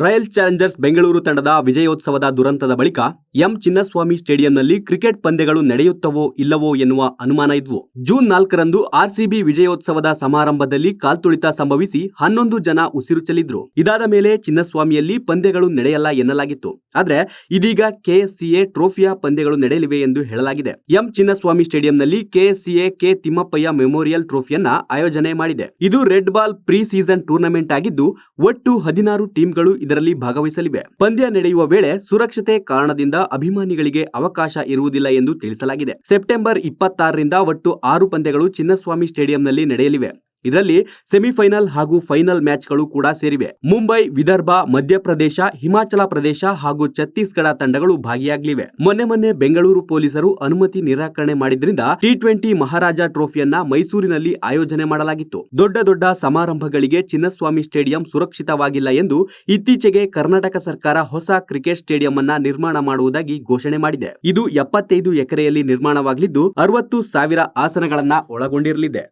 Royal Challengers Bengaluru ತಂಡದ ವಿಜಯೋತ್ಸವದ ದುರಂತದ ಬಳಿಕ ಎಂ ಚಿನ್ನಸ್ವಾಮಿ ಸ್ಟೇಡಿಯಂನಲ್ಲಿ ಕ್ರಿಕೆಟ್ ಪಂದ್ಯಗಳು ನಡೆಯುತ್ತವೋ ಇಲ್ಲವೋ ಎನ್ನುವ ಅನುಮಾನ ಇದ್ವು. ಜೂನ್ 4ರಂದು ಆರ್ಸಿಬಿ ವಿಜಯೋತ್ಸವದ ಸಮಾರಂಭದಲ್ಲಿ ಕಾಲ್ತುಳಿತ ಸಂಭವಿಸಿ 11 ಜನ ಉಸಿರು ಚೆಲ್ಲಿದ್ರು. ಇದಾದ ಮೇಲೆ ಚಿನ್ನಸ್ವಾಮಿಯಲ್ಲಿ ಪಂದ್ಯಗಳು ನಡೆಯಲ್ಲ ಎನ್ನಲಾಗಿತ್ತು. ಆದ್ರೆ ಇದೀಗ ಕೆಎಸ್ಸಿಎ ಟ್ರೋಫಿಯ ಪಂದ್ಯಗಳು ನಡೆಯಲಿವೆ ಎಂದು ಹೇಳಲಾಗಿದೆ. ಎಂ ಚಿನ್ನಸ್ವಾಮಿ ಸ್ಟೇಡಿಯಂನಲ್ಲಿ ಕೆಎಸ್ಸಿಎ ಕೆ ತಿಮ್ಮಪ್ಪಯ್ಯ ಮೆಮೋರಿಯಲ್ ಟ್ರೋಫಿಯನ್ನ ಆಯೋಜನೆ ಮಾಡಿದೆ. ಇದು red ball pre season tournament ಆಗಿದ್ದು ಒಟ್ಟು 16 ಟೀಮ್ಗಳು ಇದರಲ್ಲಿ ಭಾಗವಹಿಸಲಿವೆ. ಪಂದ್ಯ ನಡೆಯುವ ವೇಳೆ ಸುರಕ್ಷತೆ ಕಾರಣದಿಂದ ಅಭಿಮಾನಿಗಳಿಗೆ ಅವಕಾಶ ಇರುವುದಿಲ್ಲ ಎಂದು ತಿಳಿಸಲಾಗಿದೆ. ಸೆಪ್ಟೆಂಬರ್ 26ರಿಂದ ಒಟ್ಟು 6 ಪಂದ್ಯಗಳು ಚಿನ್ನಸ್ವಾಮಿ ಸ್ಟೇಡಿಯಂನಲ್ಲಿ ನಡೆಯಲಿವೆ. ಇದರಲ್ಲಿ ಸೆಮಿಫೈನಲ್ ಹಾಗೂ ಫೈನಲ್ ಮ್ಯಾಚ್ಗಳು ಕೂಡ ಸೇರಿವೆ. ಮುಂಬೈ, ವಿದರ್ಭ, ಮಧ್ಯಪ್ರದೇಶ, ಹಿಮಾಚಲ ಪ್ರದೇಶ ಹಾಗೂ ಛತ್ತೀಸ್ಗಢ ತಂಡಗಳು ಭಾಗಿಯಾಗಲಿವೆ. ಮೊನ್ನೆ ಬೆಂಗಳೂರು ಪೊಲೀಸರು ಅನುಮತಿ ನಿರಾಕರಣೆ ಮಾಡಿದ್ರಿಂದ T20 ಮಹಾರಾಜ ಟ್ರೋಫಿಯನ್ನ ಮೈಸೂರಿನಲ್ಲಿ ಆಯೋಜನೆ ಮಾಡಲಾಗಿತ್ತು. ದೊಡ್ಡ ಸಮಾರಂಭಗಳಿಗೆ ಚಿನ್ನಸ್ವಾಮಿ ಸ್ಟೇಡಿಯಂ ಸುರಕ್ಷಿತವಾಗಿಲ್ಲ ಎಂದು ಇತ್ತೀಚೆಗೆ ಕರ್ನಾಟಕ ಸರ್ಕಾರ ಹೊಸ ಕ್ರಿಕೆಟ್ ಸ್ಟೇಡಿಯಂ ಅನ್ನ ನಿರ್ಮಾಣ ಮಾಡುವುದಾಗಿ ಘೋಷಣೆ ಮಾಡಿದೆ. ಇದು 75 ಎಕರೆಯಲ್ಲಿ ನಿರ್ಮಾಣವಾಗಲಿದ್ದು 60,000 ಆಸನಗಳನ್ನ ಒಳಗೊಂಡಿರಲಿದೆ.